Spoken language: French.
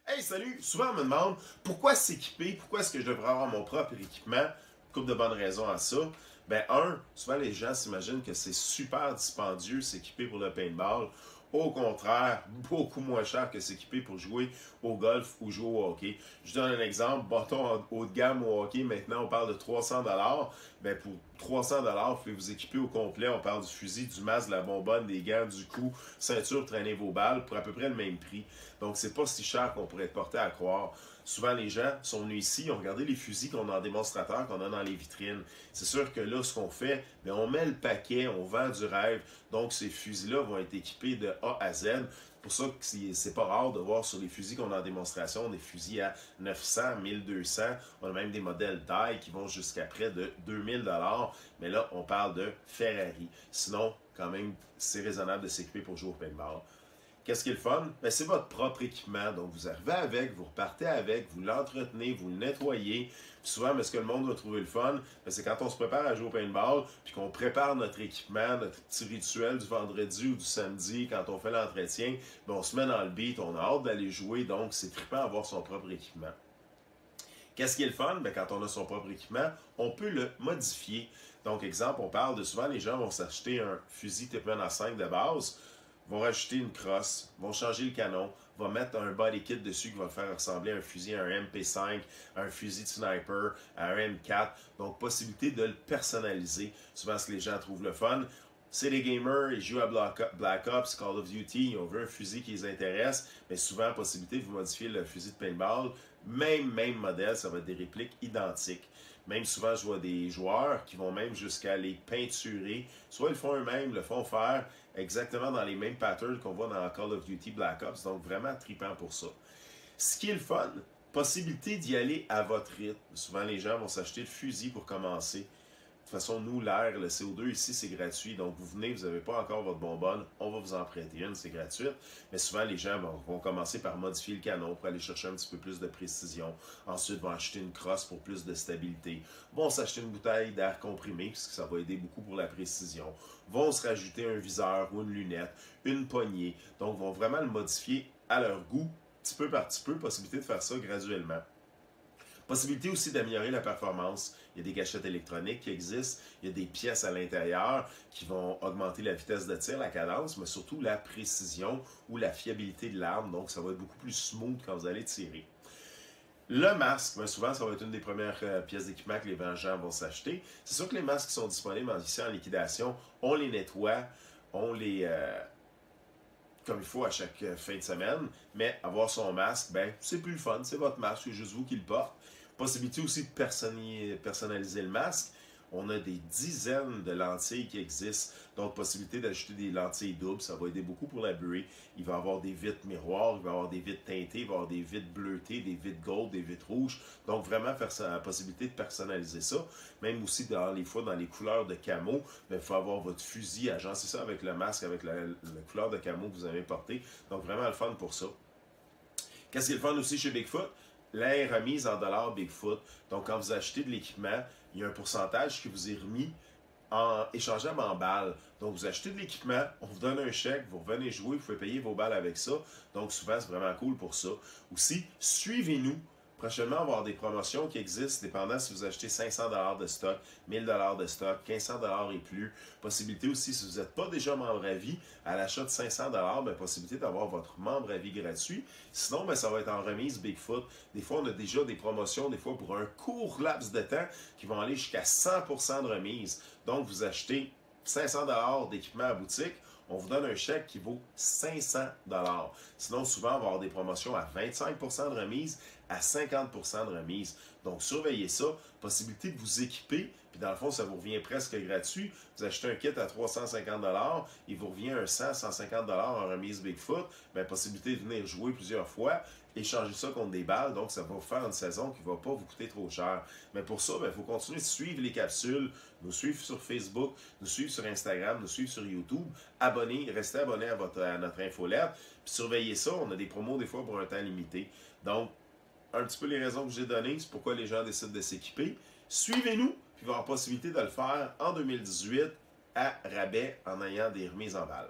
Hey, salut! Souvent, on me demande pourquoi s'équiper, pourquoi est-ce que je devrais avoir mon propre équipement? Une couple de bonnes raisons à ça. Ben, souvent les gens s'imaginent que c'est super dispendieux s'équiper pour le paintball. Au contraire, beaucoup moins cher que s'équiper pour jouer au golf ou jouer au hockey. Je donne un exemple, bâton haut de gamme au hockey, maintenant on parle de 300$. Ben pour 300$, vous pouvez vous équiper au complet. On parle du fusil, du masque, de la bonbonne, des gants, du cou, ceinture, traîner vos balles pour à peu près le même prix. Donc c'est pas si cher qu'on pourrait être porté à croire. Souvent les gens sont venus ici, ils ont regardé les fusils qu'on a en démonstrateur, qu'on a dans les vitrines. C'est sûr que là, ce qu'on fait, bien, on met le paquet, on vend du rêve. Donc ces fusils-là vont être équipés de A à Z. C'est pour ça que c'est pas rare de voir sur les fusils qu'on a en démonstration des fusils à 900, 1200. On a même des modèles taille qui vont jusqu'à près de 2000$. Mais là, on parle de Ferrari. Sinon, quand même, c'est raisonnable de s'équiper pour jouer au paintball. Qu'est-ce qui est le fun? Ben, c'est votre propre équipement. Donc, vous arrivez avec, vous repartez avec, vous l'entretenez, vous le nettoyez. Puis souvent, ce que le monde va trouver le fun, ben, c'est quand on se prépare à jouer au paintball, puis qu'on prépare notre équipement, notre petit rituel du vendredi ou du samedi, quand on fait l'entretien, ben, on se met dans le beat, on a hâte d'aller jouer. Donc, c'est trippant d'avoir son propre équipement. Qu'est-ce qui est le fun? Ben, quand on a son propre équipement, on peut le modifier. Donc, exemple, on parle de souvent, les gens vont s'acheter un fusil Tippmann A5 de base, vont rajouter une crosse, vont changer le canon, vont mettre un body kit dessus qui va le faire ressembler à un fusil, à un MP5, à un fusil de sniper, à un M4. Donc, possibilité de le personnaliser. Souvent, ce que les gens trouvent le fun, c'est les gamers, ils jouent à Black Ops, Call of Duty, ils ont vu un fusil qui les intéresse, mais souvent, possibilité de vous modifier le fusil de paintball, même modèle, ça va être des répliques identiques. Même souvent, je vois des joueurs qui vont même jusqu'à les peinturer. Soit ils font eux-mêmes, le font faire exactement dans les mêmes patterns qu'on voit dans Call of Duty Black Ops. Donc, vraiment trippant pour ça. Ce qui est le fun, possibilité d'y aller à votre rythme. Souvent, les gens vont s'acheter le fusil pour commencer. De toute façon, nous, l'air, le CO2 ici, c'est gratuit. Donc, vous venez, vous n'avez pas encore votre bonbonne, on va vous en prêter une, c'est gratuit. Mais souvent, les gens vont commencer par modifier le canon pour aller chercher un petit peu plus de précision. Ensuite, vont acheter une crosse pour plus de stabilité. Vont s'acheter une bouteille d'air comprimé, puisque ça va aider beaucoup pour la précision. Vont se rajouter un viseur ou une lunette, une poignée. Donc, vont vraiment le modifier à leur goût, petit peu par petit peu, possibilité de faire ça graduellement. Possibilité aussi d'améliorer la performance. Il y a des gâchettes électroniques qui existent, il y a des pièces à l'intérieur qui vont augmenter la vitesse de tir, la cadence, mais surtout la précision ou la fiabilité de l'arme. Donc, ça va être beaucoup plus smooth quand vous allez tirer. Le masque, bien souvent, ça va être une des premières pièces d'équipement que les gens vont s'acheter. C'est sûr que les masques qui sont disponibles ici en liquidation, on les nettoie, on les... comme il faut à chaque fin de semaine, mais avoir son masque, ben, c'est plus le fun, c'est votre masque, c'est juste vous qui le porte. Possibilité aussi de personnaliser le masque. On a des dizaines de lentilles qui existent, donc possibilité d'ajouter des lentilles doubles, ça va aider beaucoup pour la buée. Il va y avoir des vitres miroirs, il va y avoir des vitres teintées, il va y avoir des vitres bleutées, des vitres gold, des vitres rouges. Donc vraiment faire la possibilité de personnaliser ça. Même aussi dans les fois dans les couleurs de camo, il faut avoir votre fusil, agencer ça avec le masque, avec la couleur de camo que vous avez porté. Donc vraiment le fun pour ça. Qu'est-ce qui est le fun aussi chez Bigfoot? La remise en dollars Bigfoot. Donc, quand vous achetez de l'équipement, il y a un pourcentage qui vous est remis en échangeable en balles. Donc, vous achetez de l'équipement, on vous donne un chèque, vous revenez jouer, vous pouvez payer vos balles avec ça. Donc, souvent, c'est vraiment cool pour ça. Aussi, suivez-nous. Prochainement, on va avoir des promotions qui existent, dépendant si vous achetez 500$ de stock, 1000$ de stock, 1500$ et plus. Possibilité aussi, si vous n'êtes pas déjà membre à vie, à l'achat de 500$, ben, possibilité d'avoir votre membre à vie gratuit. Sinon, ben, ça va être en remise Bigfoot. Des fois, on a déjà des promotions, des fois pour un court laps de temps, qui vont aller jusqu'à 100% de remise. Donc, vous achetez 500$ d'équipement à boutique, on vous donne un chèque qui vaut 500$. Sinon, souvent, on va avoir des promotions à 25% de remise, à 50% de remise. Donc, surveillez ça. Possibilité de vous équiper, puis dans le fond, ça vous revient presque gratuit. Vous achetez un kit à 350$, il vous revient un 100-150$ en remise Bigfoot. Bien, possibilité de venir jouer plusieurs fois, échanger ça contre des balles. Donc, ça va vous faire une saison qui ne va pas vous coûter trop cher. Mais pour ça, il faut continuer de suivre les capsules, nous suivre sur Facebook, nous suivre sur Instagram, nous suivre sur YouTube. Restez abonné à notre infolette. Puis surveillez ça, on a des promos des fois pour un temps limité. Donc, un petit peu les raisons que j'ai données, c'est pourquoi les gens décident de s'équiper. Suivez-nous, puis il va y avoir possibilité de le faire en 2018 à rabais en ayant des remises en balles.